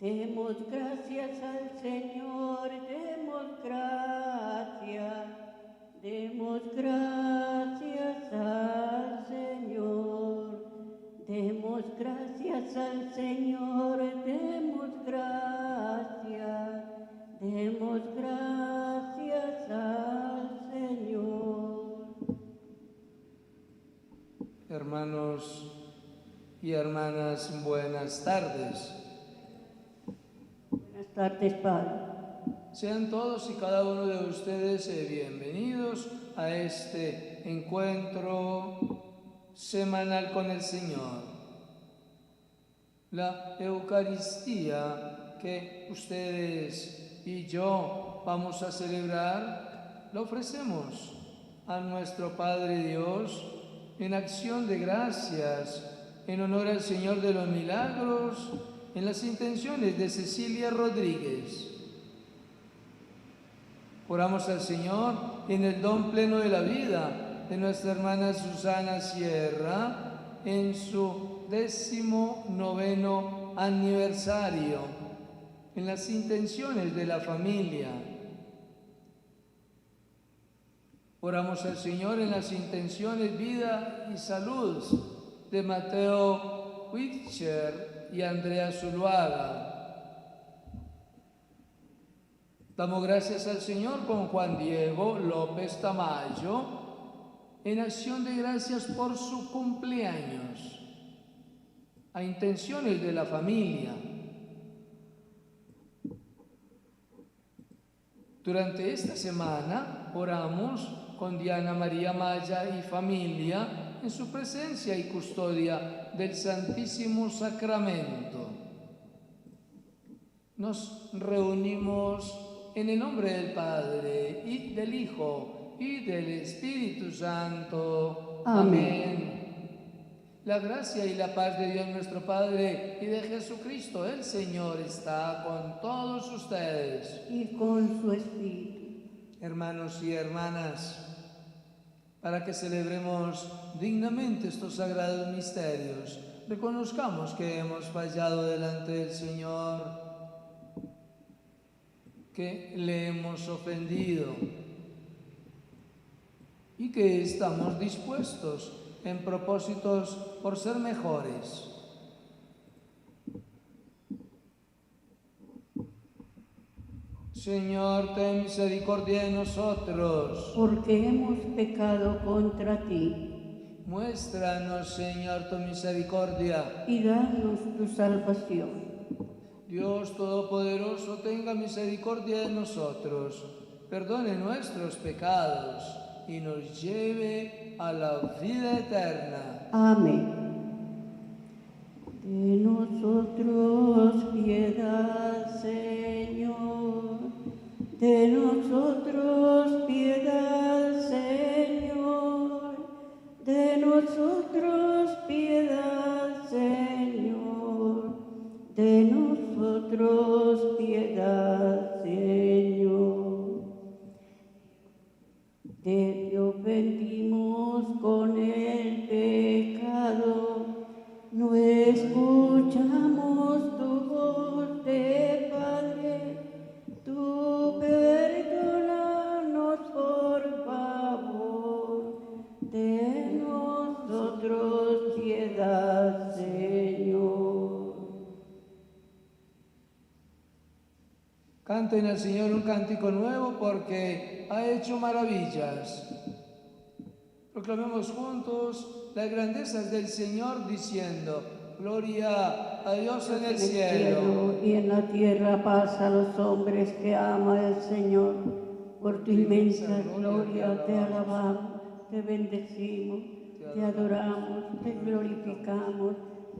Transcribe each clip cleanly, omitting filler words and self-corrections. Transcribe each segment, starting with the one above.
Demos gracias al Señor, demos gracias al Señor. Demos gracias al Señor, demos gracias al Señor. Hermanos y hermanas, buenas tardes. Buenas tardes, Padre. Sean todos y cada uno de ustedes bienvenidos a este encuentro semanal con el Señor. La Eucaristía que ustedes y yo vamos a celebrar, la ofrecemos a nuestro Padre Dios en acción de gracias, en honor al Señor de los Milagros, en las intenciones de Cecilia Rodríguez. Oramos al Señor en el don pleno de la vida de nuestra hermana Susana Sierra en su 19º aniversario, en las intenciones de la familia. Oramos al Señor en las intenciones vida y salud de Mateo Witcher y Andrea Zuluaga. Damos gracias al Señor con Juan Diego López Tamayo en acción de gracias por su cumpleaños, a intenciones de la familia. Durante esta semana oramos con Diana María Maya y familia en su presencia y custodia del Santísimo Sacramento. Nos reunimos en el nombre del Padre, y del Hijo, y del Espíritu Santo. Amén. La gracia y la paz de Dios nuestro Padre y de Jesucristo el Señor está con todos ustedes. Y con su Espíritu. Hermanos y hermanas, para que celebremos dignamente estos sagrados misterios, reconozcamos que hemos fallado delante del Señor, que le hemos ofendido y que estamos dispuestos en propósitos por ser mejores. Señor, ten misericordia de nosotros. Porque hemos pecado contra ti. Muéstranos, Señor, tu misericordia. Y danos tu salvación. Dios Todopoderoso, tenga misericordia de nosotros, perdone nuestros pecados y nos lleve a la vida eterna. Amén. De nosotros piedad, Señor. De nosotros piedad, Señor. De nosotros piedad, Señor. De nosotros piedad, Señor. Te ofendimos con el pecado, no escuchamos tu voz de Padre, tú perdónanos por favor, de nosotros piedad, Señor. Canten al Señor un cántico nuevo porque ha hecho maravillas. Proclamemos juntos las grandezas del Señor diciendo: gloria a Dios en el cielo. Y en la tierra paz a los hombres que ama el Señor. Por tu inmensa gloria te alabamos, te bendecimos, te adoramos, te glorificamos,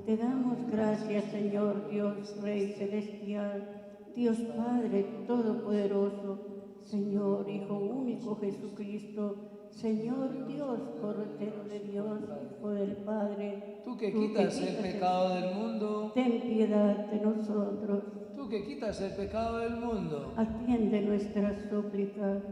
te damos gracias, Señor Dios, Rey celestial, Dios Padre Todopoderoso, Señor Hijo único Jesucristo, Señor Dios, Cordero de Dios, Hijo del Padre. Tú que quitas el pecado del mundo, ten piedad de nosotros. Tú que quitas el pecado del mundo, atiende nuestras súplicas.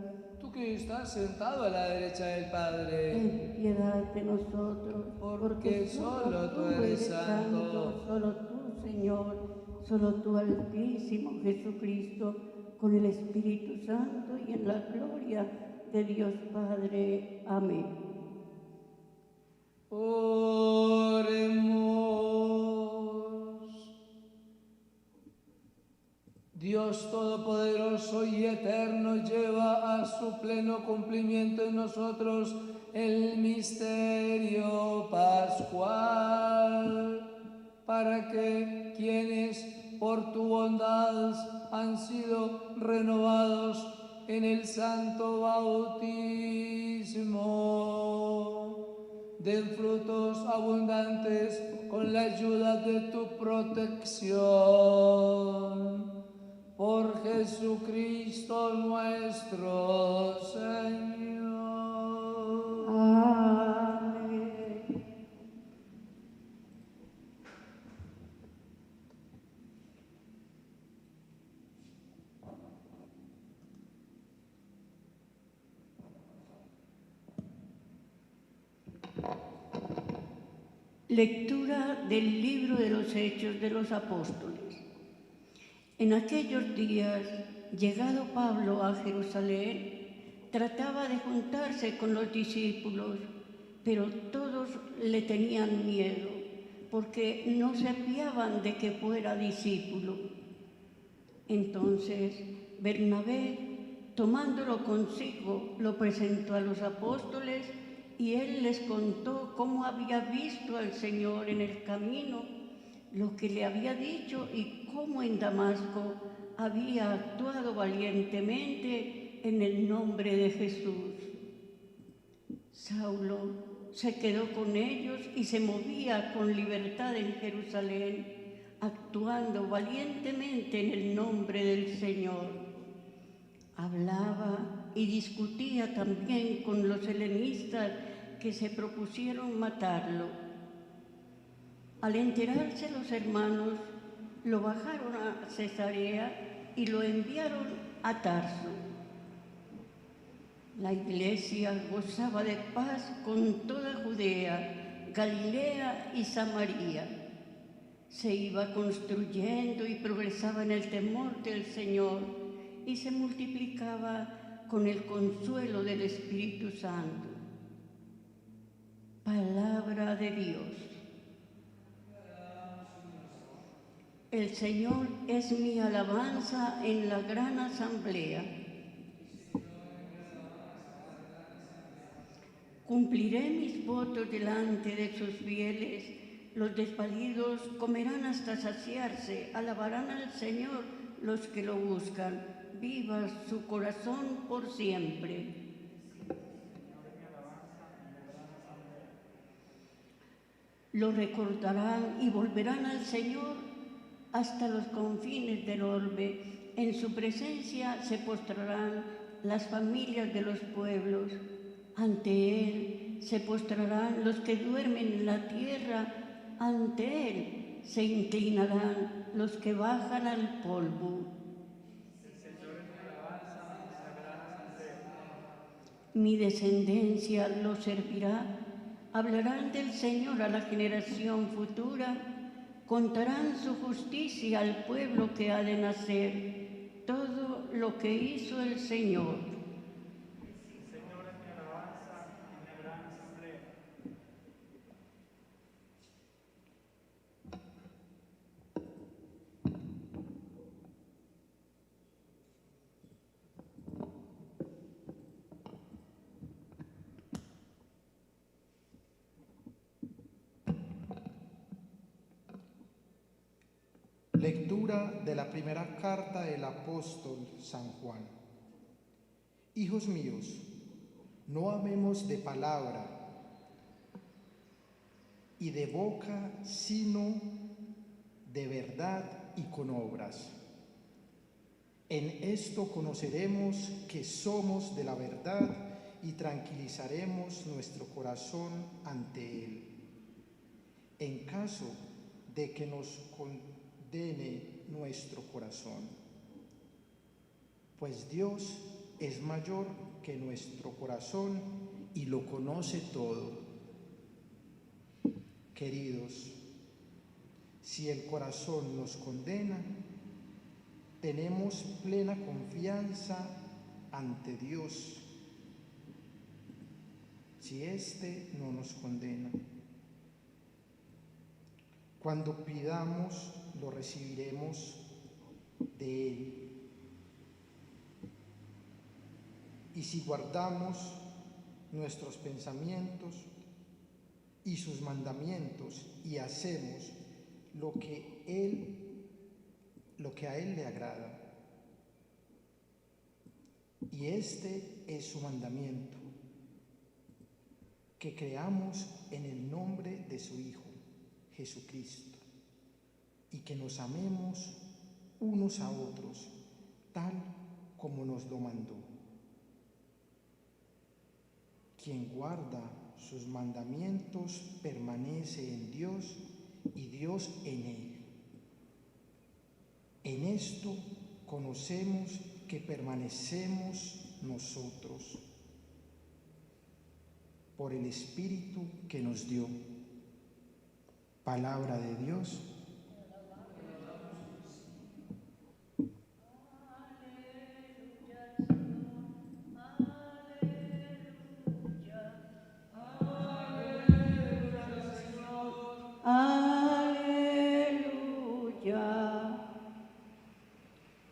Tú que estás sentado a la derecha del Padre, ten piedad de nosotros. porque solo tú eres santo. Solo tú, Señor, solo tú, Altísimo Jesucristo, con el Espíritu Santo y en la gloria de Dios Padre. Amén. Oremos. Dios Todopoderoso y Eterno lleva a su pleno cumplimiento en nosotros el misterio pascual, para que quienes por tu bondad han sido renovados en el santo bautismo, den frutos abundantes con la ayuda de tu protección. Por Jesucristo nuestro Señor. Amén. Lectura del libro de los Hechos de los Apóstoles. En aquellos días, llegado Pablo a Jerusalén, trataba de juntarse con los discípulos, pero todos le tenían miedo, porque no se fiaban de que fuera discípulo. Entonces, Bernabé, tomándolo consigo, lo presentó a los apóstoles y él les contó cómo había visto al Señor en el camino, lo que le había dicho y cómo en Damasco había actuado valientemente en el nombre de Jesús. Saulo se quedó con ellos y se movía con libertad en Jerusalén, actuando valientemente en el nombre del Señor. Hablaba y discutía también con los helenistas que se propusieron matarlo. Al enterarse los hermanos, lo bajaron a Cesarea y lo enviaron a Tarso. La iglesia gozaba de paz con toda Judea, Galilea y Samaria. Se iba construyendo y progresaba en el temor del Señor y se multiplicaba con el consuelo del Espíritu Santo. Palabra de Dios. El Señor es mi alabanza en la gran asamblea. Cumpliré mis votos delante de sus fieles. Los desvalidos comerán hasta saciarse, alabarán al Señor los que lo buscan. Viva su corazón por siempre. Lo recordarán y volverán al Señor hasta los confines del orbe. En su presencia se postrarán las familias de los pueblos. Ante Él se postrarán los que duermen en la tierra. Ante Él se inclinarán los que bajan al polvo. Mi descendencia lo servirá. Hablarán del Señor a la generación futura. Contarán su justicia al pueblo que ha de nacer. Todo lo que hizo el Señor. Lectura de la primera carta del apóstol San Juan. Hijos míos, no amemos de palabra y de boca, sino de verdad y con obras. En esto conoceremos que somos de la verdad y tranquilizaremos nuestro corazón ante Él. En caso de que nos condene nuestro corazón, pues Dios es mayor que nuestro corazón y lo conoce todo. Queridos, Si el corazón nos condena, tenemos plena confianza ante Dios. Si éste no nos condena, cuando pidamos, lo recibiremos de Él. Y si guardamos nuestros pensamientos y sus mandamientos y hacemos lo que a Él le agrada. Y este es su mandamiento, que creamos en el nombre de su Hijo, Jesucristo, y que nos amemos unos a otros, tal como nos lo mandó. Quien guarda sus mandamientos permanece en Dios y Dios en él. En esto conocemos que permanecemos nosotros por el Espíritu que nos dio. Palabra de Dios.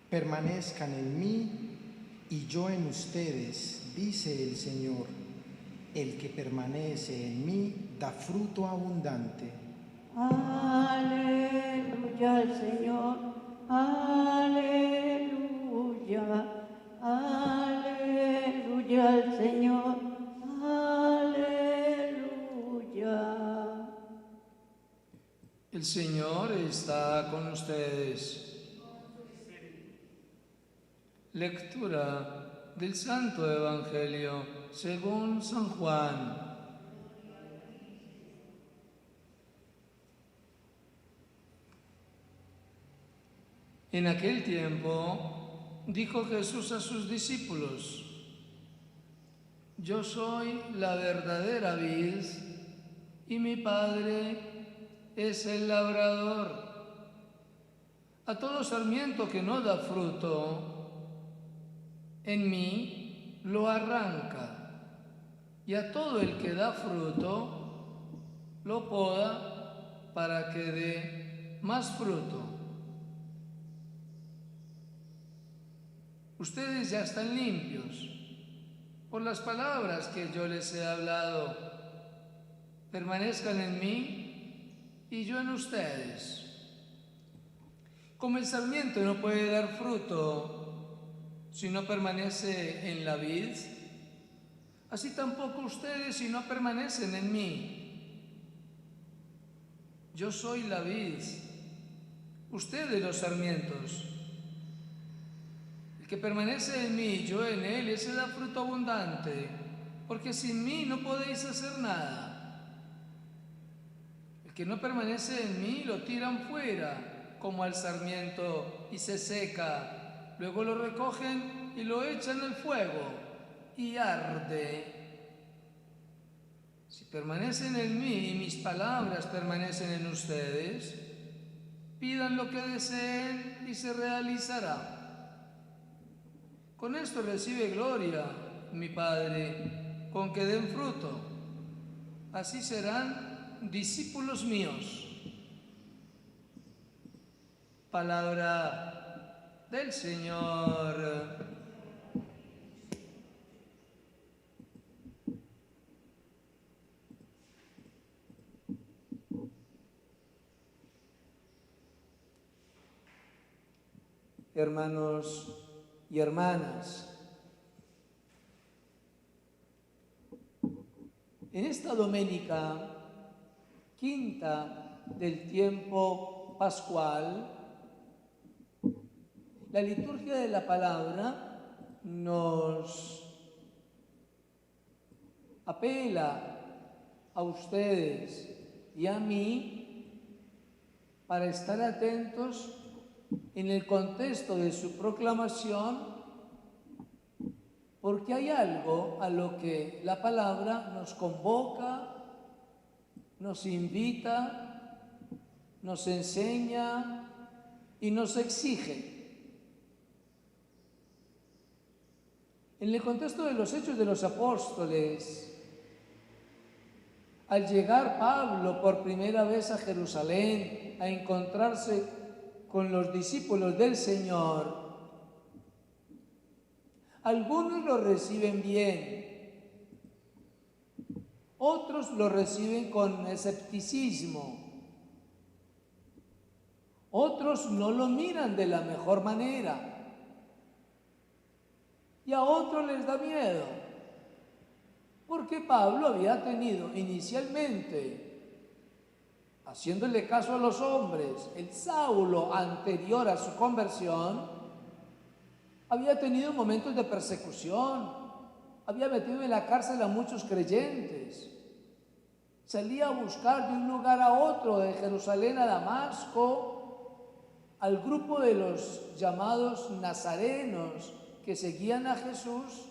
Permanezcan en mí y yo en ustedes, dice el Señor. El que permanece en mí da fruto abundante. Aleluya al Señor, aleluya, aleluya al Señor, aleluya. El Señor está con ustedes. Lectura del Santo Evangelio según San Juan. En aquel tiempo dijo Jesús a sus discípulos: Yo soy la verdadera vid y mi Padre es el labrador. A todo sarmiento que no da fruto en mí lo arranca, y a todo el que da fruto lo poda para que dé más fruto. Ustedes ya están limpios por las palabras que yo les he hablado. Permanezcan en mí y yo en ustedes. Como el sarmiento no puede dar fruto si no permanece en la vid, así tampoco ustedes si no permanecen en mí. Yo soy la vid, ustedes los sarmientos. El que permanece en mí y yo en él, ese da fruto abundante, porque sin mí no podéis hacer nada. El que no permanece en mí lo tiran fuera como al sarmiento y se seca. Luego lo recogen y lo echan al fuego y arde. Si permanecen en mí y mis palabras permanecen en ustedes, pidan lo que deseen y se realizará. Con esto recibe gloria mi Padre, con que den fruto. Así serán discípulos míos. Palabra del Señor. Hermanos y hermanas, en esta doménica quinta del tiempo pascual, la liturgia de la palabra nos apela a ustedes y a mí para estar atentos en el contexto de su proclamación, porque hay algo a lo que la palabra nos convoca, nos invita nos enseña y nos exige. En el contexto de los Hechos de los Apóstoles, al llegar Pablo por primera vez a Jerusalén a encontrarse con los discípulos del Señor, algunos lo reciben bien, otros lo reciben con escepticismo, otros no lo miran de la mejor manera y a otros les da miedo, porque Pablo había tenido inicialmente, haciéndole caso a los hombres, el Saulo anterior a su conversión, había tenido momentos de persecución, había metido en la cárcel a muchos creyentes, salía a buscar de un lugar a otro, de Jerusalén a Damasco, al grupo de los llamados nazarenos que seguían a Jesús,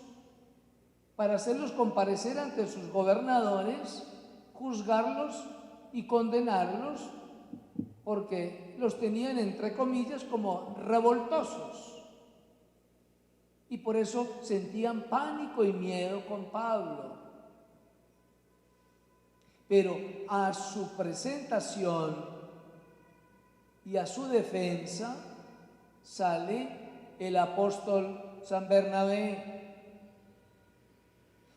para hacerlos comparecer ante sus gobernadores, juzgarlos y condenarlos, porque los tenían, entre comillas, como revoltosos. Y por eso sentían pánico y miedo con Pablo. Pero a su presentación y a su defensa sale el apóstol San Bernabé,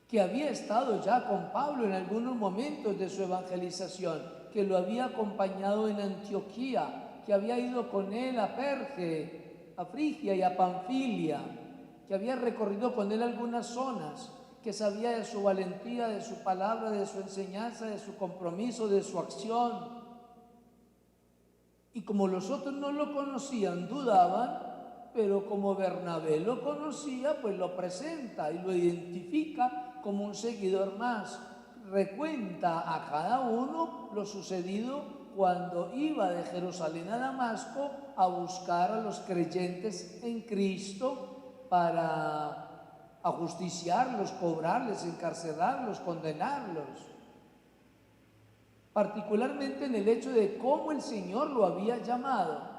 que había estado ya con Pablo en algunos momentos de su evangelización, que lo había acompañado en Antioquía, que había ido con él a Perge, a Frigia y a Panfilia, que había recorrido con él algunas zonas, que sabía de su valentía, de su palabra, de su enseñanza, de su compromiso, de su acción. Y como los otros no lo conocían, dudaban, pero como Bernabé lo conocía, pues lo presenta y lo identifica como un seguidor más. Recuenta a cada uno lo sucedido cuando iba de Jerusalén a Damasco a buscar a los creyentes en Cristo para ajusticiarlos, cobrarles, encarcelarlos, condenarlos. Particularmente en el hecho de cómo el Señor lo había llamado,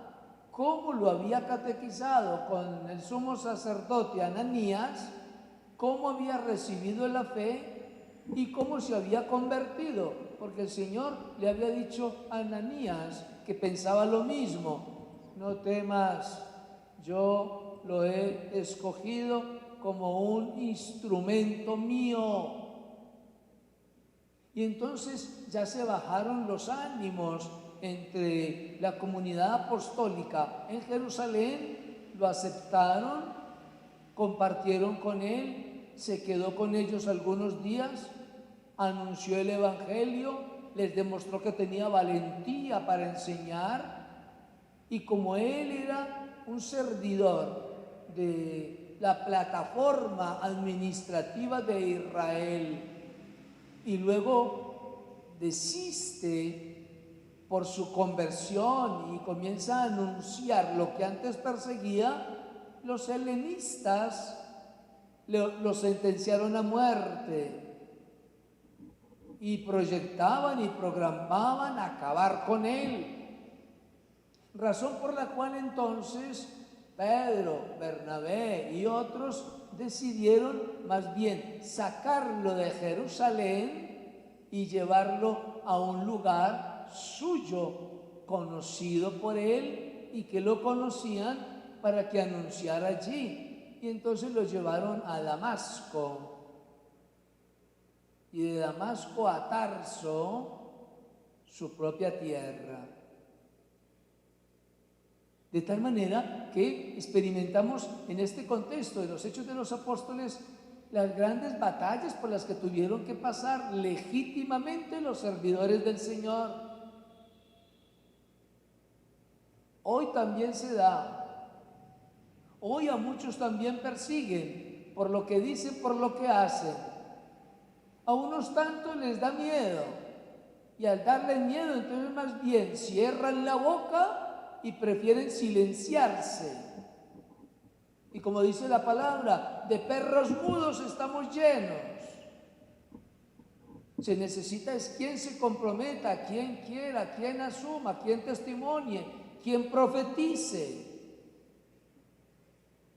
cómo lo había catequizado con el sumo sacerdote Ananías, cómo había recibido la fe y cómo se había convertido, porque el Señor le había dicho a Ananías, que pensaba lo mismo: no temas, yo lo he escogido como un instrumento mío. Y entonces ya se bajaron los ánimos entre la comunidad apostólica en Jerusalén, lo aceptaron, compartieron con él, se quedó con ellos algunos días, anunció el Evangelio, les demostró que tenía valentía para enseñar, y como él era un servidor de la plataforma administrativa de Israel y luego desiste por su conversión y comienza a anunciar lo que antes perseguía, los helenistas lo sentenciaron a muerte y proyectaban y programaban acabar con él. Razón por la cual entonces Pedro, Bernabé y otros decidieron más bien sacarlo de Jerusalén y llevarlo a un lugar suyo, conocido por él y que lo conocían, para que anunciara allí. Y entonces lo llevaron a Damasco, y de Damasco a Tarso, su propia tierra. De tal manera que experimentamos en este contexto de los Hechos de los Apóstoles las grandes batallas por las que tuvieron que pasar legítimamente los servidores del Señor. Hoy también se da. Hoy a muchos también persiguen por lo que dicen, por lo que hacen. A unos tantos les da miedo, y al darle miedo, entonces más bien cierran la boca y prefieren silenciarse. Y como dice la palabra, de perros mudos estamos llenos. Se necesita es quien se comprometa, quien quiera, quien asuma, quien testimonie, quien profetice.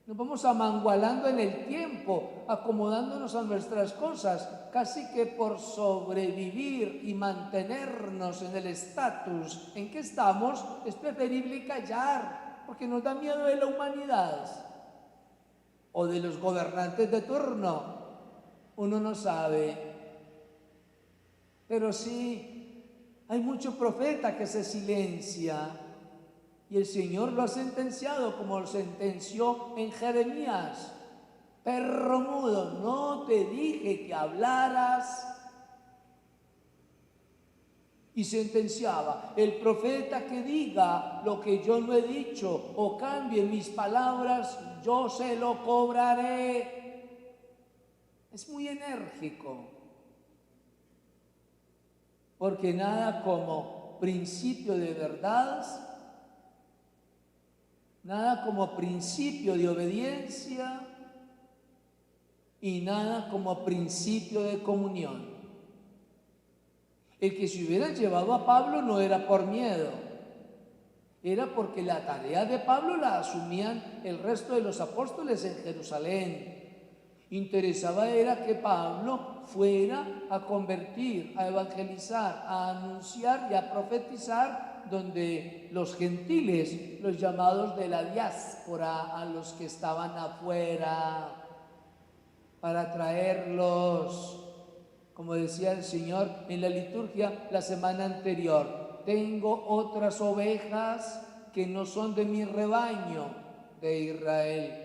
Nos vamos amangualando en el tiempo, acomodándonos a nuestras cosas, casi que por sobrevivir y mantenernos en el estatus en que estamos, es preferible callar, porque nos da miedo de la humanidad o de los gobernantes de turno. Uno no sabe, pero sí hay mucho profeta que se silencia. Y el Señor lo ha sentenciado como lo sentenció en Jeremías. Perro mudo, no te dije que hablaras. Y sentenciaba, el profeta que diga lo que yo no he dicho o cambie mis palabras, yo se lo cobraré. Es muy enérgico. Porque nada como principio de verdad, nada como principio de obediencia y nada como principio de comunión. El que se hubiera llevado a Pablo no era por miedo, era porque la tarea de Pablo la asumían el resto de los apóstoles en Jerusalén. Interesaba era que Pablo fuera a convertir, a evangelizar, a anunciar y a profetizar donde los gentiles, los llamados de la diáspora, a los que estaban afuera, para traerlos, como decía el Señor en la liturgia la semana anterior, tengo otras ovejas que no son de mi rebaño de Israel.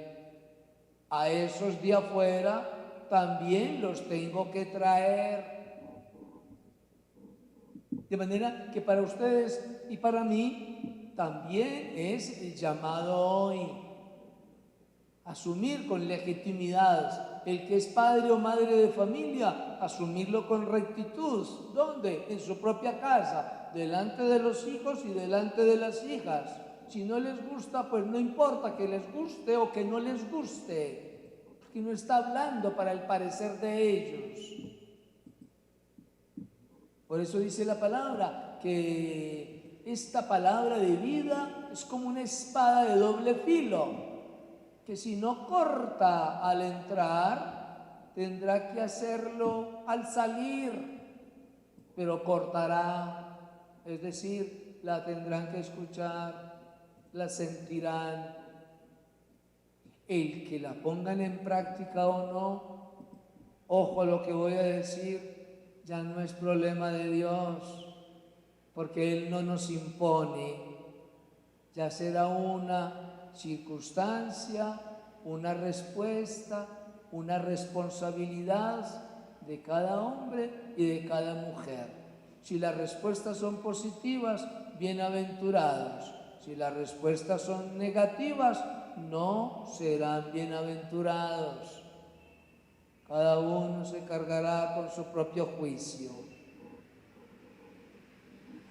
A esos de afuera también los tengo que traer. De manera que para ustedes y para mí también es el llamado hoy. Asumir con legitimidad. El que es padre o madre de familia, asumirlo con rectitud. ¿Dónde? En su propia casa, delante de los hijos y delante de las hijas. Si no les gusta, pues no importa que les guste o que no les guste, porque no está hablando para el parecer de ellos. Por eso dice la palabra que esta palabra de vida es como una espada de doble filo, que si no corta al entrar, tendrá que hacerlo al salir, pero cortará, es decir, la tendrán que escuchar, la sentirán. El que la pongan en práctica o no, ojo a lo que voy a decir, ya no es problema de Dios, porque Él no nos impone, ya será una circunstancia, una respuesta, una responsabilidad de cada hombre y de cada mujer. Si las respuestas son positivas, bienaventurados. Si las respuestas son negativas, no serán bienaventurados. Cada uno se cargará con su propio juicio.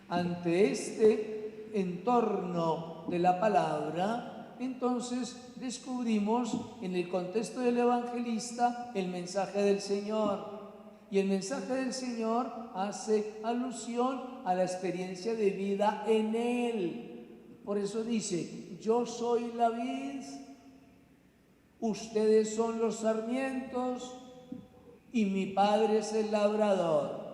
Ante este entorno de la palabra, entonces descubrimos en el contexto del evangelista el mensaje del Señor. Y el mensaje del Señor hace alusión a la experiencia de vida en Él. Por eso dice, yo soy la vid, ustedes son los sarmientos y mi Padre es el labrador.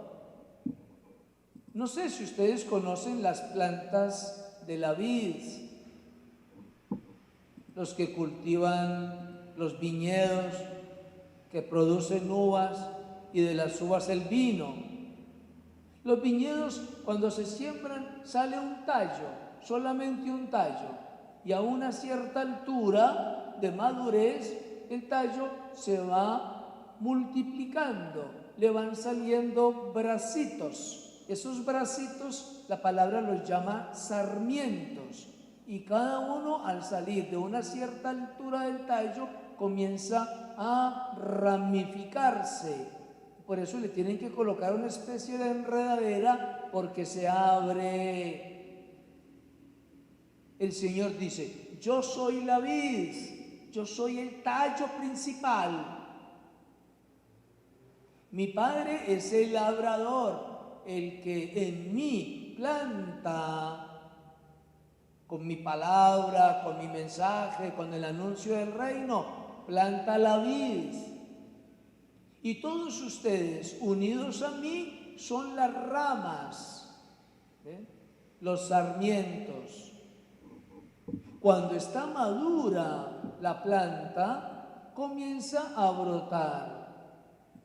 No sé si ustedes conocen las plantas de la vid, los que cultivan los viñedos que producen uvas y de las uvas el vino. Los viñedos, cuando se siembran, sale un tallo, solamente un tallo, y a una cierta altura de madurez, el tallo se va multiplicando, le van saliendo bracitos. Esos bracitos, la palabra los llama sarmientos, y cada uno al salir de una cierta altura del tallo comienza a ramificarse. Por eso le tienen que colocar una especie de enredadera porque se abre. El Señor dice, yo soy la vid, yo soy el tallo principal. Mi Padre es el labrador, el que en mí planta con mi palabra, con mi mensaje, con el anuncio del reino, planta la vid. Y todos ustedes, unidos a mí, son las ramas, los sarmientos. Cuando está madura la planta, comienza a brotar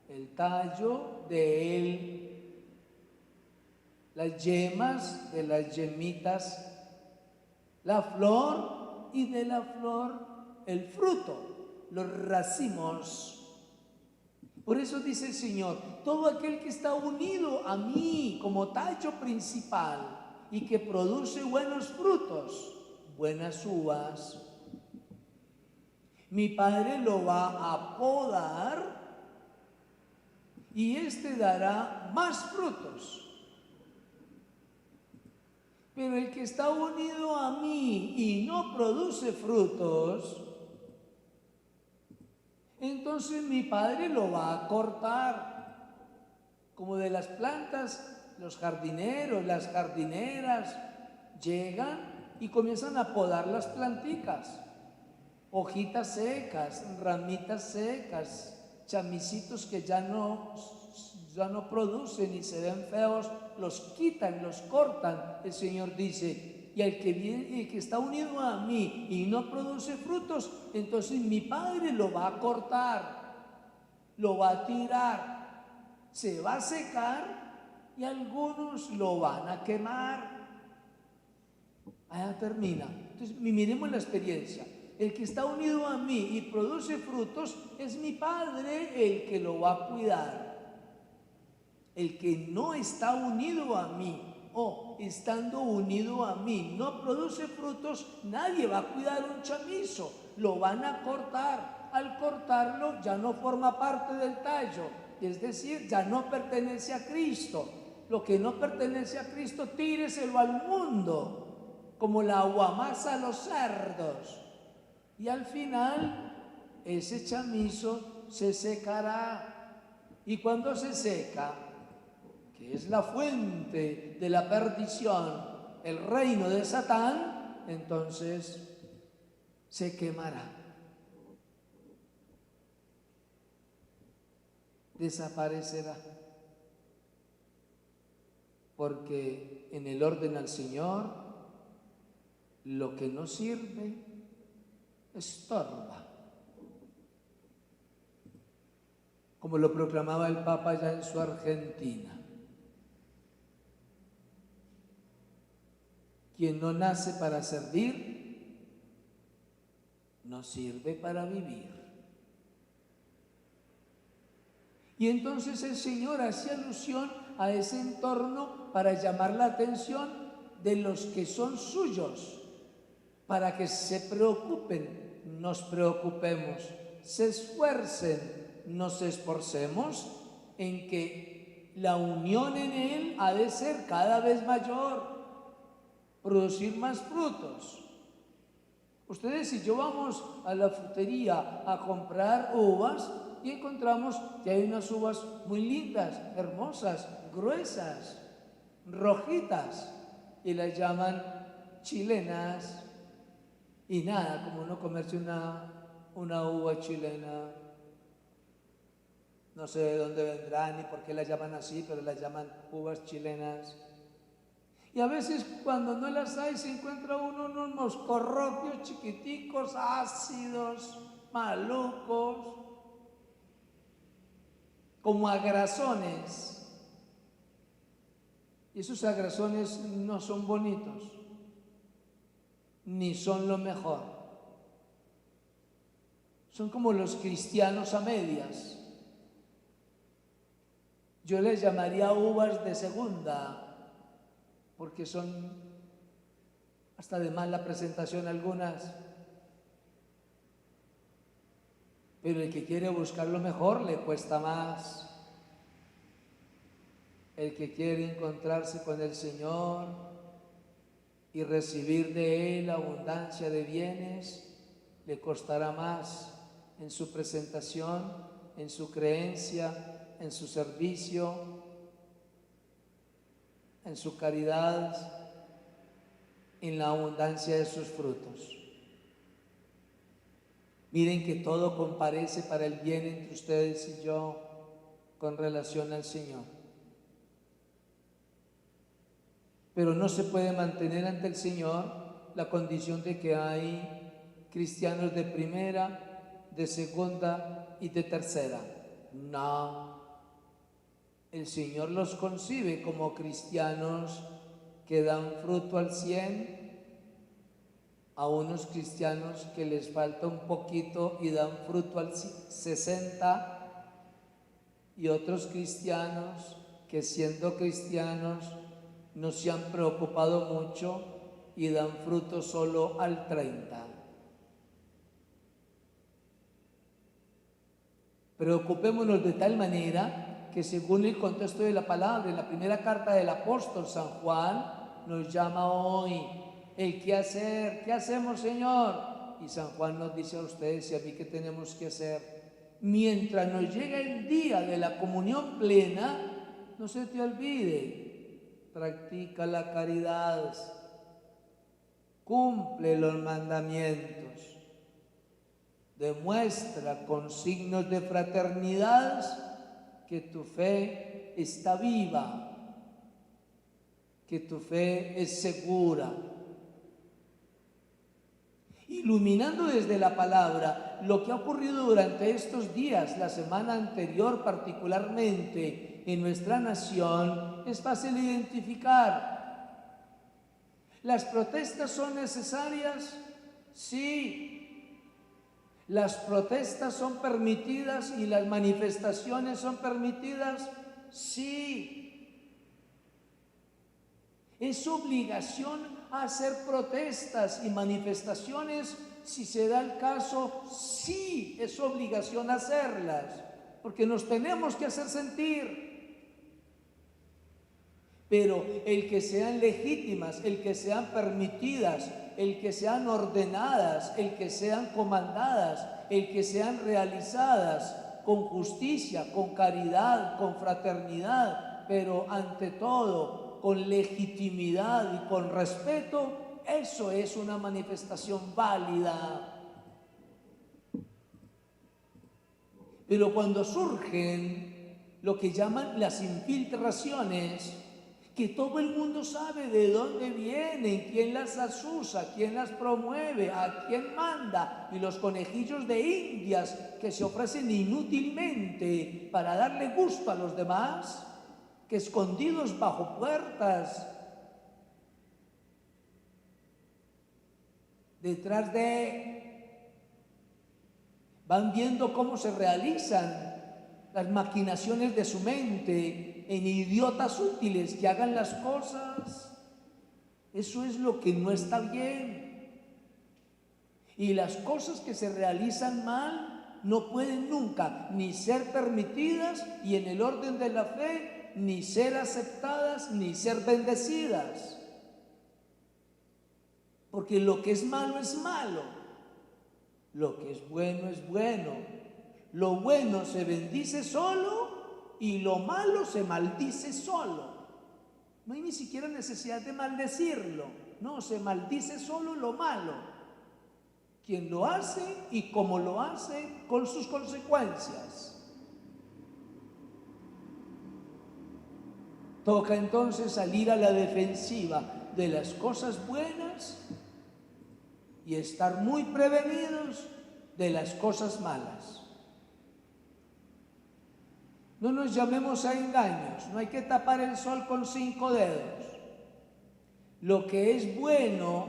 el tallo de él, las yemas de las yemitas, la flor y de la flor el fruto, los racimos. Por eso dice el Señor, todo aquel que está unido a mí como tallo principal y que produce buenos frutos, buenas uvas, mi Padre lo va a podar y éste dará más frutos. Pero el que está unido a mí y no produce frutos, entonces mi Padre lo va a cortar. Como de las plantas, los jardineros, las jardineras llegan y comienzan a podar las planticas. Hojitas secas, ramitas secas, chamicitos que ya no producen y se ven feos, los quitan, los cortan. El Señor dice, y el que está unido a mí y no produce frutos, entonces mi Padre lo va a cortar, lo va a tirar, se va a secar y algunos lo van a quemar. Allá termina. Entonces miremos la experiencia. El que está unido a mí y produce frutos es mi Padre el que lo va a cuidar. El que no está unido a mí o estando unido a mí no produce frutos, nadie va a cuidar un chamizo, lo van a cortar. Al cortarlo ya no forma parte del tallo, es decir, ya no pertenece a Cristo. Lo que no pertenece a Cristo, tíreselo al mundo, como la aguamasa a los cerdos. Y al final ese chamizo se secará. Y cuando se seca, que es la fuente de la perdición, el reino de Satán, entonces se quemará. Desaparecerá. Porque en el orden al Señor, lo que no sirve estorba. Como lo proclamaba el Papa ya en su Argentina. Quien no nace para servir, no sirve para vivir. Y entonces el Señor hace alusión a ese entorno para llamar la atención de los que son suyos, para que se preocupen, nos preocupemos, se esfuercen, nos esforcemos en que la unión en Él ha de ser cada vez mayor, producir más frutos. Ustedes y yo vamos a la frutería a comprar uvas y encontramos que hay unas uvas muy lindas, hermosas, gruesas, rojitas, y las llaman chilenas. Y nada, como no comerse una uva chilena. No sé de dónde vendrán ni por qué las llaman así, pero las llaman uvas chilenas. Y a veces cuando no las hay se encuentra uno unos moscorropios chiquiticos, ácidos, malucos, como agrazones. Y esos agrazones no son bonitos, ni son lo mejor. Son como los cristianos a medias. Yo les llamaría uvas de segunda, porque son hasta de mala presentación algunas. Pero el que quiere buscar lo mejor le cuesta más. El que quiere encontrarse con el Señor y recibir de Él abundancia de bienes, le costará más en su presentación, en su creencia, en su servicio, en su caridad, en la abundancia de sus frutos. Miren que todo comparece para el bien entre ustedes y yo con relación al Señor. Pero no se puede mantener ante el Señor la condición de que hay cristianos de primera, de segunda y de tercera. No. El Señor los concibe como cristianos que dan fruto al 100, a unos cristianos que les falta un poquito y dan fruto al 60, y otros cristianos que siendo cristianos no se han preocupado mucho y dan fruto solo al 30. Preocupémonos de tal manera que según el contexto de la palabra, en la primera carta del apóstol San Juan, nos llama hoy el qué hacer. ¿Qué hacemos, Señor? Y San Juan nos dice a ustedes y a mí qué tenemos que hacer. Mientras nos llega el día de la comunión plena, no se te olvide, practica la caridad, cumple los mandamientos, demuestra con signos de fraternidad que tu fe está viva, que tu fe es segura. Iluminando desde la palabra lo que ha ocurrido durante estos días, la semana anterior particularmente en nuestra nación, es fácil identificar. ¿Las protestas son necesarias? Sí. ¿Las protestas son permitidas y las manifestaciones son permitidas? Sí. ¿Es obligación hacer protestas y manifestaciones? Si se da el caso, sí, es obligación hacerlas, porque nos tenemos que hacer sentir. Pero el que sean legítimas, el que sean permitidas, el que sean ordenadas, el que sean comandadas, el que sean realizadas con justicia, con caridad, con fraternidad, pero ante todo con legitimidad y con respeto, eso es una manifestación válida. Pero cuando surgen lo que llaman las infiltraciones, que todo el mundo sabe de dónde vienen, quién las asusa, quién las promueve, a quién manda, y los conejillos de indias que se ofrecen inútilmente para darle gusto a los demás, que escondidos bajo puertas, detrás de, van viendo cómo se realizan las maquinaciones de su mente en idiotas útiles que hagan las cosas. Eso es lo que no está bien. Y las cosas que se realizan mal no pueden nunca ni ser permitidas y en el orden de la fe ni ser aceptadas ni ser bendecidas. Porque lo que es malo es malo, lo que es bueno es bueno. Lo bueno se bendice solo y lo malo se maldice solo. No hay ni siquiera necesidad de maldecirlo, no, se maldice solo lo malo. Quien lo hace y cómo lo hace, con sus consecuencias. Toca entonces salir a la defensiva de las cosas buenas y estar muy prevenidos de las cosas malas. No nos llamemos a engaños, no hay que tapar el sol con 5 dedos. Lo que es bueno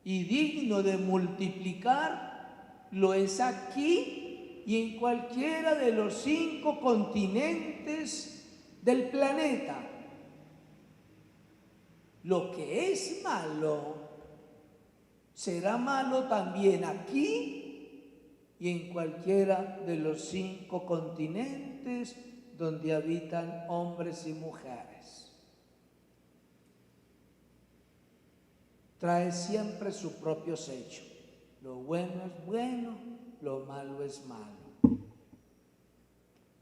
y digno de multiplicar, lo es aquí y en cualquiera de los 5 continentes del planeta. Lo que es malo será malo también aquí y en cualquiera de los 5 continentes donde habitan hombres y mujeres. Trae siempre su propio sello. Lo bueno es bueno, lo malo es malo.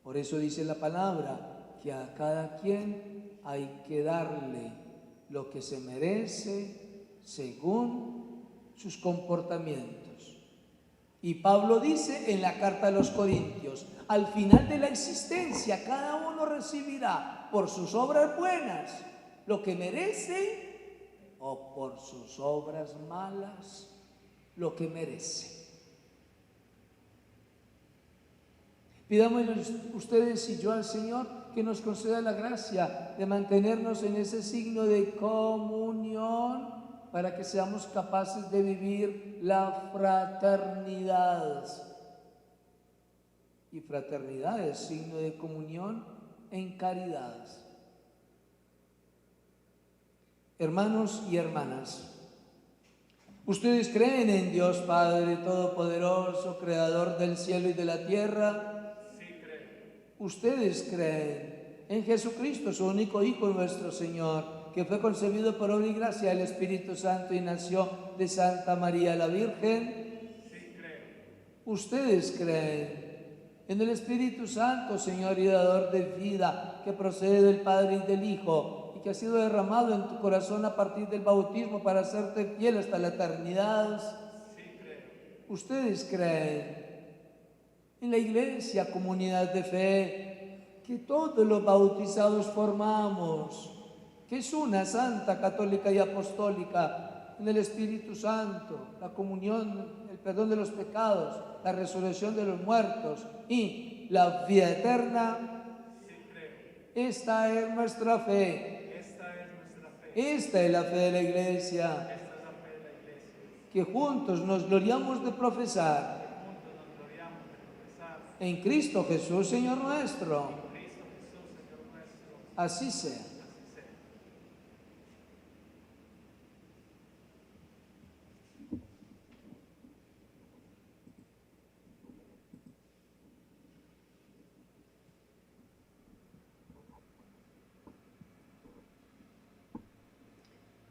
Por eso dice la palabra que a cada quien hay que darle lo que se merece según sus comportamientos. Y Pablo dice en la carta a los Corintios, al final de la existencia cada uno recibirá por sus obras buenas lo que merece o por sus obras malas lo que merece. Pidámosle ustedes y yo al Señor que nos conceda la gracia de mantenernos en ese signo de comunión para que seamos capaces de vivir la fraternidad. Y fraternidad es signo de comunión en caridad. Hermanos y hermanas, ¿ustedes creen en Dios Padre Todopoderoso, Creador del cielo y de la tierra? ¿Ustedes creen en Jesucristo, su único Hijo, nuestro Señor, que fue concebido por obra y gracia del Espíritu Santo y nació de Santa María la Virgen? Sí, creo. ¿Ustedes creen en el Espíritu Santo, Señor y dador de vida, que procede del Padre y del Hijo, y que ha sido derramado en tu corazón a partir del bautismo para hacerte fiel hasta la eternidad? Sí, creo. ¿Ustedes creen en la Iglesia, comunidad de fe, que todos los bautizados formamos, que es una santa, católica y apostólica, en el Espíritu Santo, la comunión, el perdón de los pecados, la resurrección de los muertos y la vida eterna? Sí, creo. Esta es nuestra fe. Esta es nuestra fe. Esta es la fe de la Iglesia, Esta es la fe de la Iglesia. que juntos nos gloriamos de profesar Juntos nos gloriamos de profesar en Cristo Jesús, Señor nuestro. Cristo Jesús, Señor nuestro. Así sea. Así sea.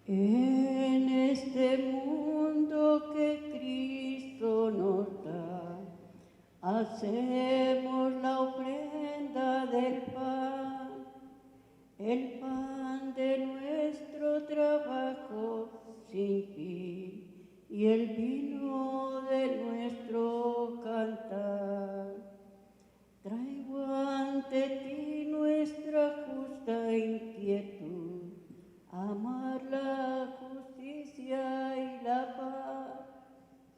En este mundo que Cristo nos da, hacemos la ofrenda del pan, el pan de nuestro trabajo sin fin y el vino de nuestro cantar. Traigo ante ti nuestra justa inquietud, amar la justicia y la paz,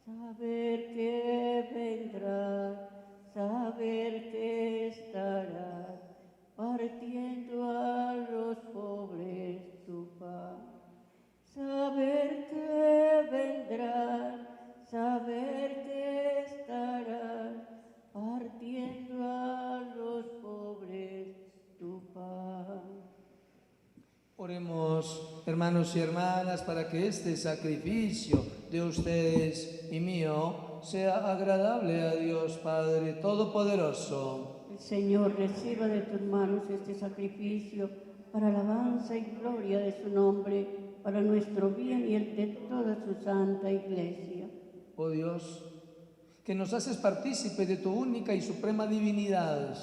saber que vendrá, saber que estará, partiendo a los pobres tu pan. Saber que vendrá, saber que estará, partiendo a los pobres tu pan. Oremos, hermanos y hermanas, para que este sacrificio de ustedes y mío sea agradable a Dios Padre Todopoderoso. El Señor reciba de tus manos este sacrificio para alabanza y gloria de su nombre, para nuestro bien y el de toda su santa Iglesia. Oh Dios, que nos haces partícipe de tu única y suprema divinidad,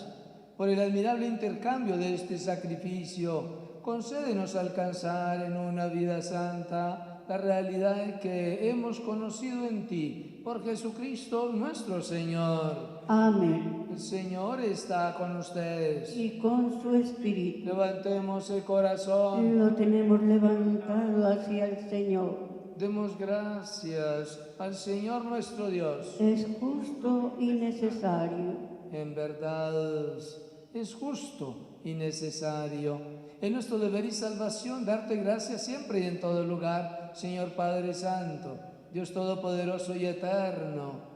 por el admirable intercambio de este sacrificio, concédenos alcanzar en una vida santa la realidad que hemos conocido en ti, por Jesucristo nuestro Señor. Amén. El Señor está con ustedes. Y con su espíritu Levantemos el corazón. lo tenemos levantado hacia el Señor. Demos gracias al Señor nuestro Dios. Es justo y necesario. En verdad, es justo y necesario. Es nuestro deber y salvación darte gracias siempre y en todo lugar, Señor Padre Santo, Dios Todopoderoso y Eterno.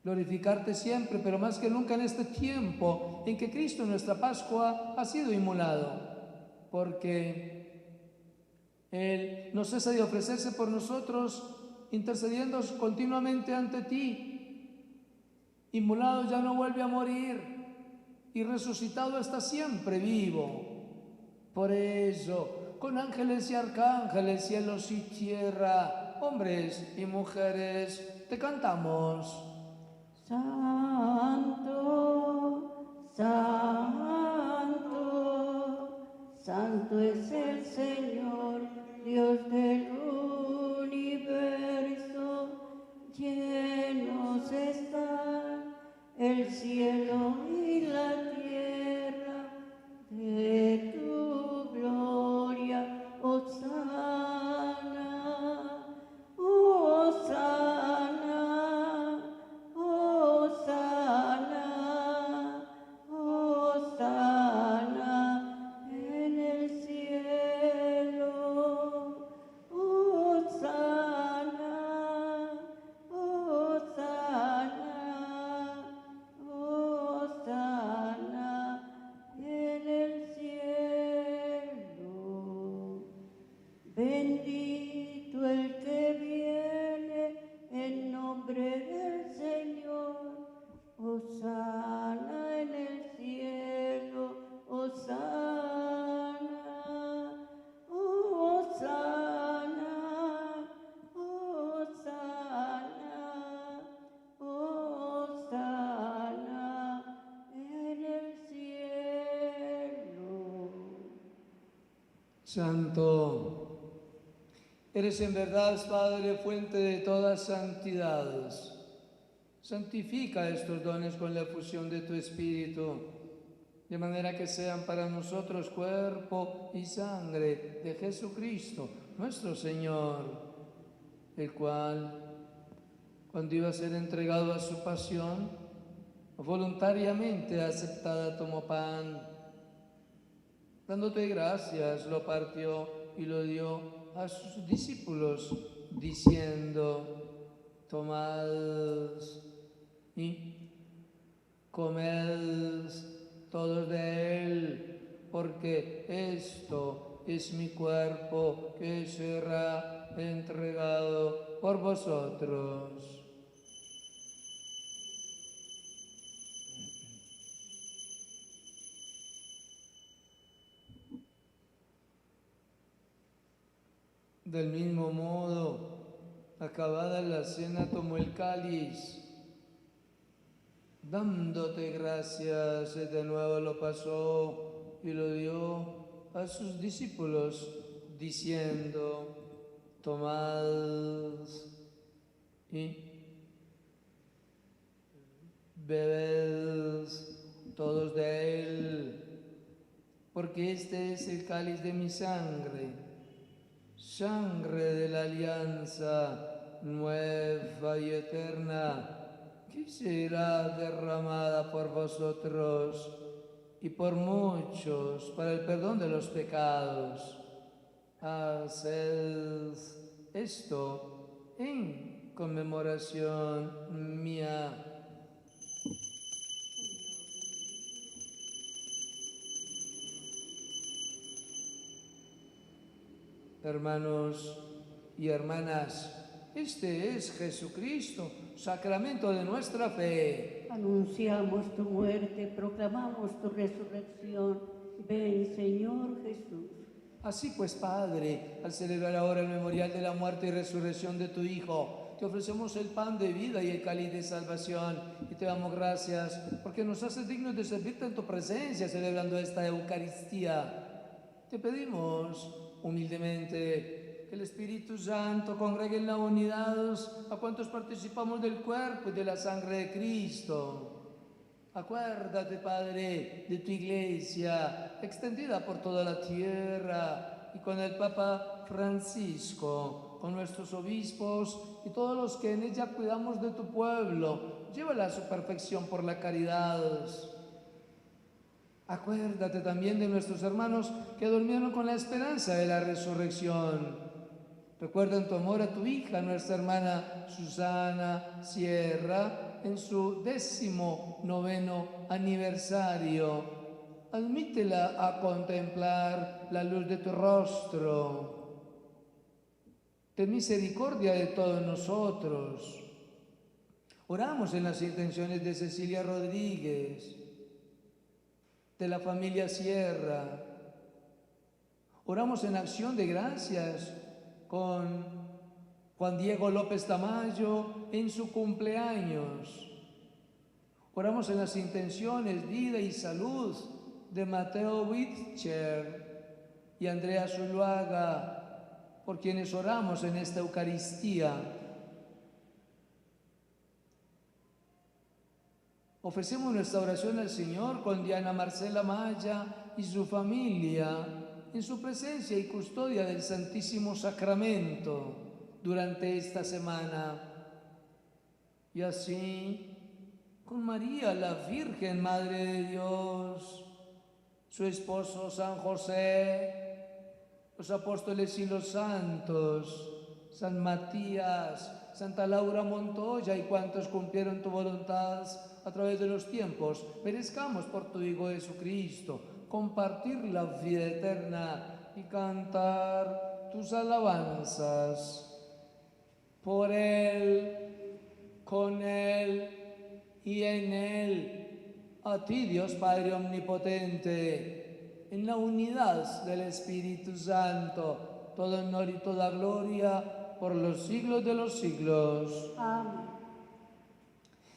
Glorificarte siempre, pero más que nunca en este tiempo en que Cristo, nuestra Pascua, ha sido inmolado, porque Él no cesa de ofrecerse por nosotros, intercediendo continuamente ante ti. Inmolado ya no vuelve a morir, y resucitado está siempre vivo. Por eso, con ángeles y arcángeles, cielos y tierra, hombres y mujeres, te cantamos. Santo, Santo, santo es el Señor, Dios del universo, llenos están el cielo y la tierra de tu gloria, Hosana, Hosana, Hosana, Hosana en el cielo, Hosana, Hosana, Hosana en el cielo. Bendito el que viene en nombre del Señor. Hosana en el cielo. Hosana. Hosana. Hosana. Hosana en el cielo. Santo, eres en verdad, Padre, fuente de todas santidades. Santifica estos dones con la efusión de tu Espíritu, de manera que sean para nosotros cuerpo y sangre de Jesucristo, nuestro Señor, el cual, cuando iba a ser entregado a su pasión, voluntariamente aceptada tomó pan, dándote gracias, lo partió y lo dio a sus discípulos, diciendo: tomad y comed todos de él, porque esto es mi cuerpo que será entregado por vosotros. Del mismo modo, acabada la cena, tomó el cáliz, dándote gracias, de nuevo lo pasó y lo dio a sus discípulos, diciendo: tomad y bebed todos de él, porque este es el cáliz de mi sangre, sangre de la alianza nueva y eterna, que será derramada por vosotros y por muchos para el perdón de los pecados. Haced esto en conmemoración mía. Hermanos y hermanas, este es Jesucristo, sacramento de nuestra fe. Anunciamos tu muerte, proclamamos tu resurrección. Ven, Señor Jesús. Así pues, Padre, al celebrar ahora el memorial de la muerte y resurrección de tu Hijo, te ofrecemos el pan de vida y el cáliz de salvación, y te damos gracias porque nos haces dignos de servirte en tu presencia celebrando esta Eucaristía. Te pedimos humildemente que el Espíritu Santo congregue en la unidad a cuantos participamos del cuerpo y de la sangre de Cristo. Acuérdate, Padre, de tu Iglesia, extendida por toda la tierra, y con el Papa Francisco, con nuestros obispos y todos los que en ella cuidamos de tu pueblo. Llévala a su perfección por la caridad. Acuérdate también de nuestros hermanos que durmieron con la esperanza de la resurrección. Recuerda en tu amor a tu hija, nuestra hermana Susana Sierra, en su 19º aniversario. Admítela a contemplar la luz de tu rostro. Ten misericordia de todos nosotros. Oramos en las intenciones de Cecilia Rodríguez, de la familia Sierra. Oramos en acción de gracias con Juan Diego López Tamayo en su cumpleaños. Oramos en las intenciones, vida y salud de Mateo Witcher y Andrea Zuluaga, por quienes oramos en esta Eucaristía. Ofrecemos nuestra oración al Señor con Diana Marcela Maya y su familia en su presencia y custodia del Santísimo Sacramento durante esta semana. Y así, con María, la Virgen Madre de Dios, su esposo San José, los apóstoles y los santos, San Matías, Santa Laura Montoya y cuantos cumplieron tu voluntad a través de los tiempos, merezcamos por tu Hijo Jesucristo compartir la vida eterna y cantar tus alabanzas. Por Él, con Él y en Él, a ti Dios Padre Omnipotente, en la unidad del Espíritu Santo, todo honor y toda gloria por los siglos de los siglos. Amén.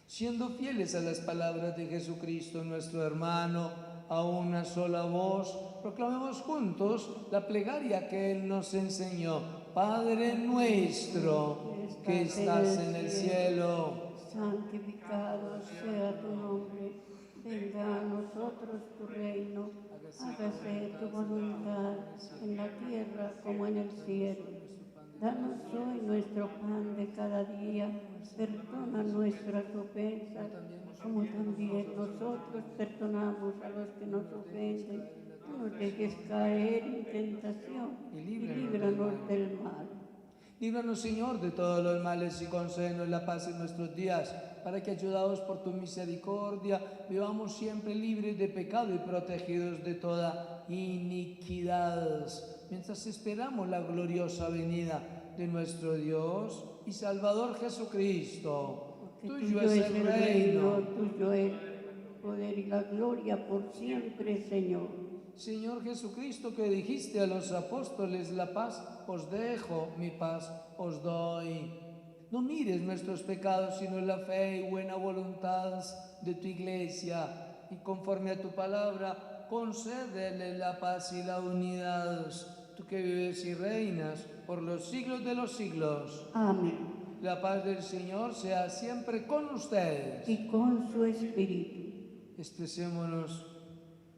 Siendo fieles a las palabras de Jesucristo, nuestro hermano, a una sola voz, proclamemos juntos la plegaria que Él nos enseñó. Padre nuestro, que estás en el cielo, santificado sea tu nombre, venga a nosotros tu reino, hágase tu voluntad en la tierra como en el cielo. Danos hoy nuestro pan de cada día, perdona nuestras ofensas, como también nosotros perdonamos a los que nos ofenden. No nos dejes caer en tentación y líbranos del mal. Líbranos, Señor, de todos los males y concédenos la paz en nuestros días, para que, ayudados por tu misericordia, vivamos siempre libres de pecado y protegidos de toda iniquidad, mientras esperamos la gloriosa venida de nuestro Dios y Salvador Jesucristo. Porque tuyo es el reino, tuyo es el poder y la gloria por siempre, Señor. Señor Jesucristo, que dijiste a los apóstoles, la paz os dejo, mi paz os doy. No mires nuestros pecados, sino la fe y buena voluntad de tu Iglesia, y conforme a tu palabra, concédele la paz y la unidad, tú que vives y reinas por los siglos de los siglos. Amén. La paz del Señor sea siempre con ustedes. Y con su espíritu. Expresémonos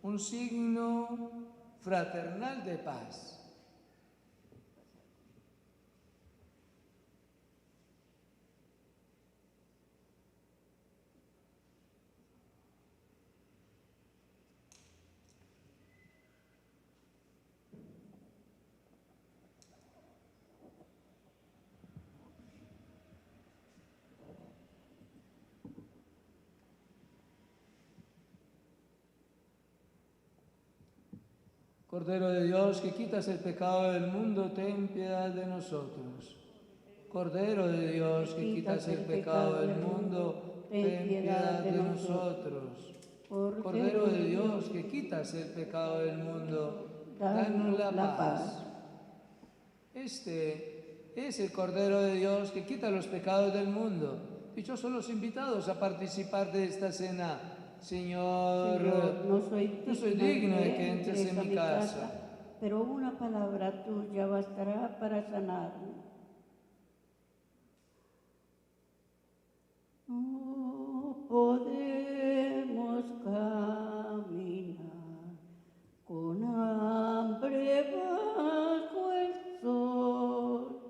un signo fraternal de paz. Cordero de Dios, que quitas el pecado del mundo, ten piedad de nosotros. Cordero de Dios, que quitas el pecado del mundo, ten piedad de nosotros. Cordero de Dios, que quitas el pecado del mundo, danos la paz. Este es el Cordero de Dios que quita los pecados del mundo. Dichosos los invitados a participar de esta cena. Señor, no soy digno de que entres en mi casa, pero una palabra tuya bastará para sanarme. No podemos caminar con hambre bajo el sol.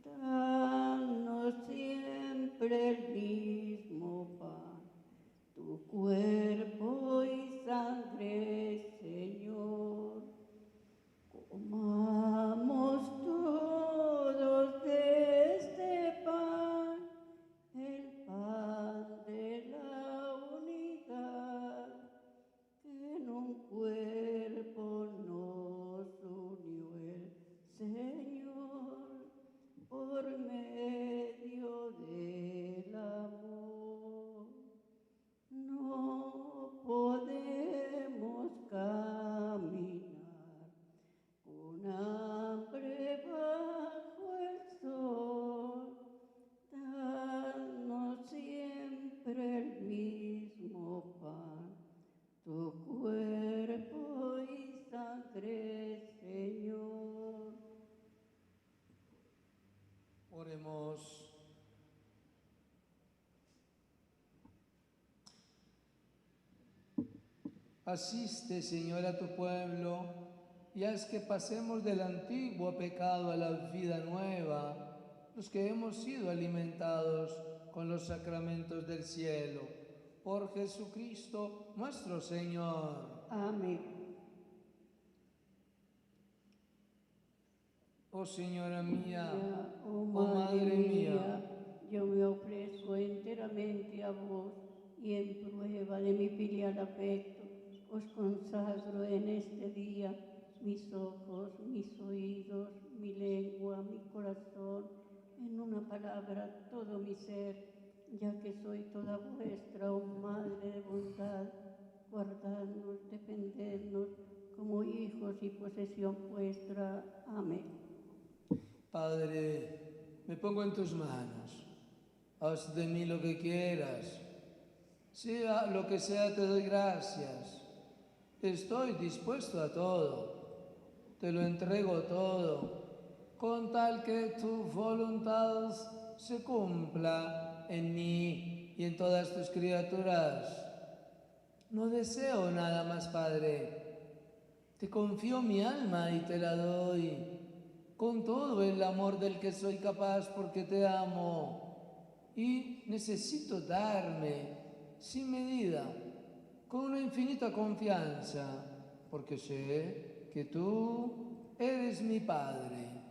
Danos siempre el mismo pan, tu cuerpo y sangre, Señor. Comamos todos de este pan, el pan Asiste, Señor, a tu pueblo y haz que pasemos del antiguo pecado a la vida nueva, los que hemos sido alimentados con los sacramentos del cielo. Por Jesucristo nuestro Señor. Amén. Oh Señora mía, Oh oh Madre mía, yo me ofrezco enteramente a vos y en prueba de mi filial afecto os consagro en este día mis ojos, mis oídos, mi lengua, mi corazón, en una palabra todo mi ser, ya que soy toda vuestra, oh Madre de bondad, guardadnos, defendednos como hijos y posesión vuestra. Amén. Padre, me pongo en tus manos. Haz de mí lo que quieras. Sea lo que sea, te doy gracias. Estoy dispuesto a todo. Te lo entrego todo, con tal que tu voluntad se cumpla en mí y en todas tus criaturas. No deseo nada más, Padre. Te confío mi alma y te la doy con todo el amor del que soy capaz, porque te amo y necesito darme sin medida, con una infinita confianza, porque sé que tú eres mi Padre.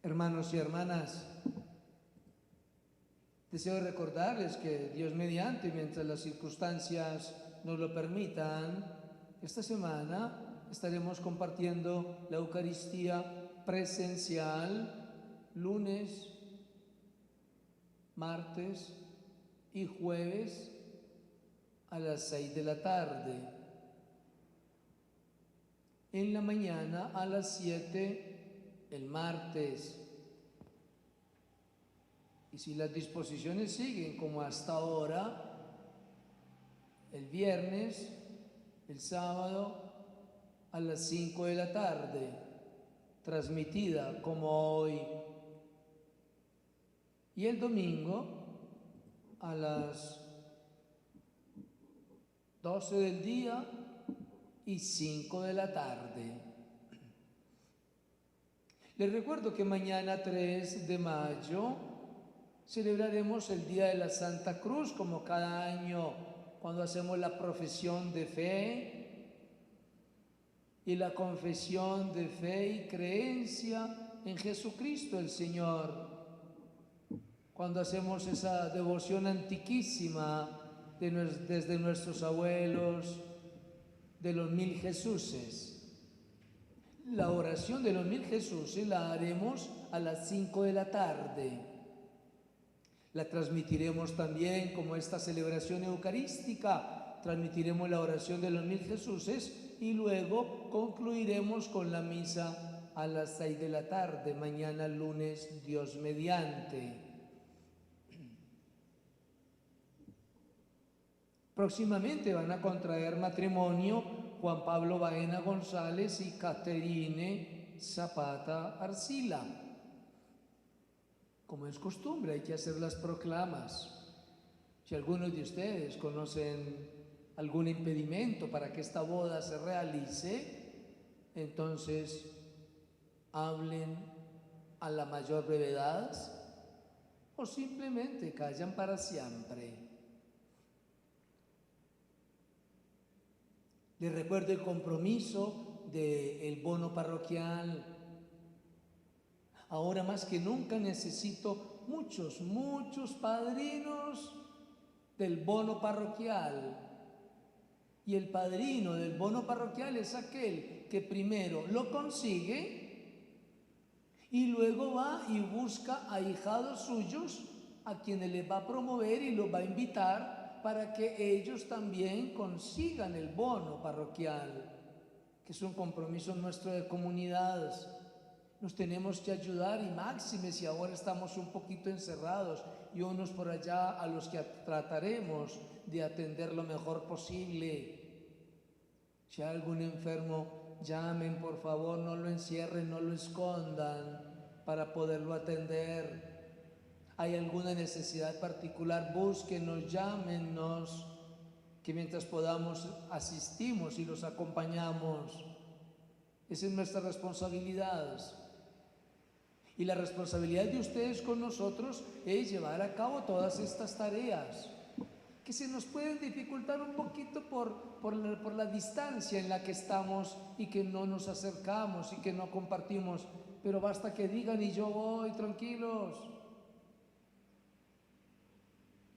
Hermanos y hermanas, deseo recordarles que Dios mediante, mientras las circunstancias nos lo permitan, esta semana estaremos compartiendo la Eucaristía presencial lunes, martes y jueves a las 6 de la tarde. En la mañana a las 7 el martes. Y si las disposiciones siguen como hasta ahora, el viernes, el sábado a las 5 de la tarde, transmitida como hoy. Y el domingo a las 12 del día y 5 de la tarde. Les recuerdo que mañana 3 de mayo celebraremos el Día de la Santa Cruz, como cada año cuando hacemos la profesión de fe y la confesión de fe y creencia en Jesucristo el Señor. Cuando hacemos esa devoción antiquísima desde nuestros abuelos, de los 1000 Jesuses. La oración de los 1000 Jesuses la haremos a las 5 de la tarde. La transmitiremos también como esta celebración eucarística. Transmitiremos la oración de los 1000 Jesuses y luego concluiremos con la misa a las 6 de la tarde, mañana lunes, Dios mediante. Próximamente van a contraer matrimonio Juan Pablo Baena González y Caterine Zapata Arcila. Como es costumbre, hay que hacer las proclamas. Si algunos de ustedes conocen algún impedimento para que esta boda se realice, entonces hablen a la mayor brevedad o simplemente callan para siempre. Les recuerdo el compromiso del bono parroquial. Ahora más que nunca necesito muchos padrinos del bono parroquial. Y el padrino del bono parroquial es aquel que primero lo consigue y luego va y busca ahijados suyos a quienes les va a promover y los va a invitar para que ellos también consigan el bono parroquial, que es un compromiso nuestro de comunidad. Nos tenemos que ayudar, y máxime si ahora estamos un poquito encerrados y unos por allá a los que trataremos de atender lo mejor posible. Si hay algún enfermo, llamen por favor, no lo encierren, no lo escondan para poderlo atender. Hay alguna necesidad particular, búsquenos, llámenos que mientras podamos asistimos y los acompañamos. Esa es nuestra responsabilidad. Y la responsabilidad de ustedes con nosotros es llevar a cabo todas estas tareas, que se nos pueden dificultar un poquito por la distancia en la que estamos y que no nos acercamos y que no compartimos, pero basta que digan y yo voy, tranquilos.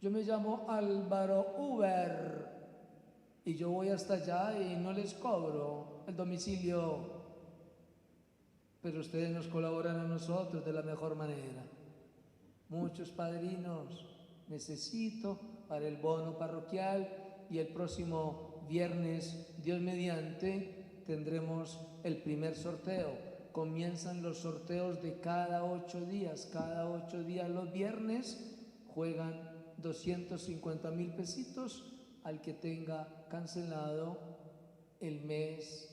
Yo me llamo Álvaro Uber y yo voy hasta allá y no les cobro el domicilio, pero ustedes nos colaboran a nosotros de la mejor manera. Muchos padrinos necesito para el bono parroquial y el próximo viernes, Dios mediante, tendremos el primer sorteo. Comienzan los sorteos de cada 8 días. Cada 8 días los viernes juegan 250,000 pesitos al que tenga cancelado el mes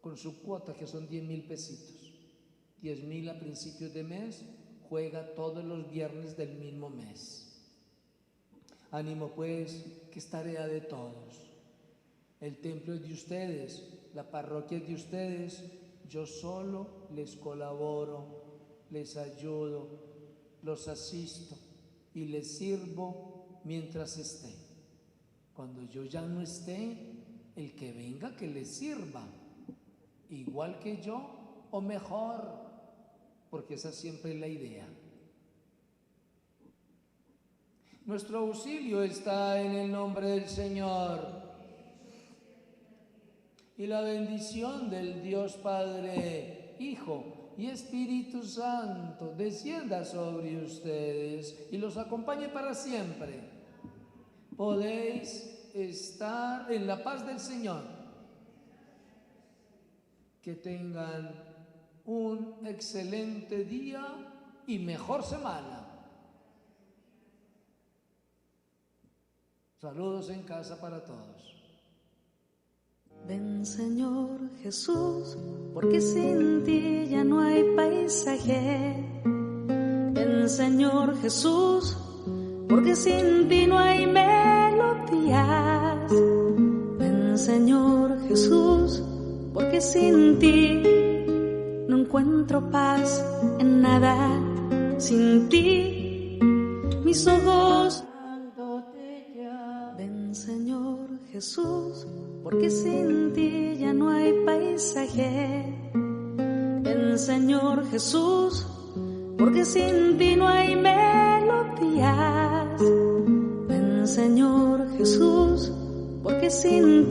con su cuota, que son 10,000 pesitos. 10,000 a principios de mes, juega todos los viernes del mismo mes. Ánimo pues, que es tarea de todos. El templo es de ustedes, la parroquia es de ustedes. Yo solo les colaboro, les ayudo, los asisto y les sirvo mientras esté. Cuando yo ya no esté, el que venga que les sirva, igual que yo o mejor, porque esa siempre es la idea. Nuestro auxilio está en el nombre del Señor. Y la bendición del Dios Padre, Hijo y Espíritu Santo descienda sobre ustedes y los acompañe para siempre. Podéis estar en la paz del Señor. Que tengan un excelente día y mejor semana. Saludos en casa para todos. Ven Señor Jesús, porque sin ti ya no hay paisaje. Ven Señor Jesús, porque sin ti no hay melodías. Ven Señor Jesús, porque sin ti no encuentro paz en nada. Sin ti mis ojos. Ven Señor Jesús, porque sin ti ya no hay paisaje. Ven Señor Jesús, porque sin ti no hay melodías. Ven Señor Jesús, porque sin ti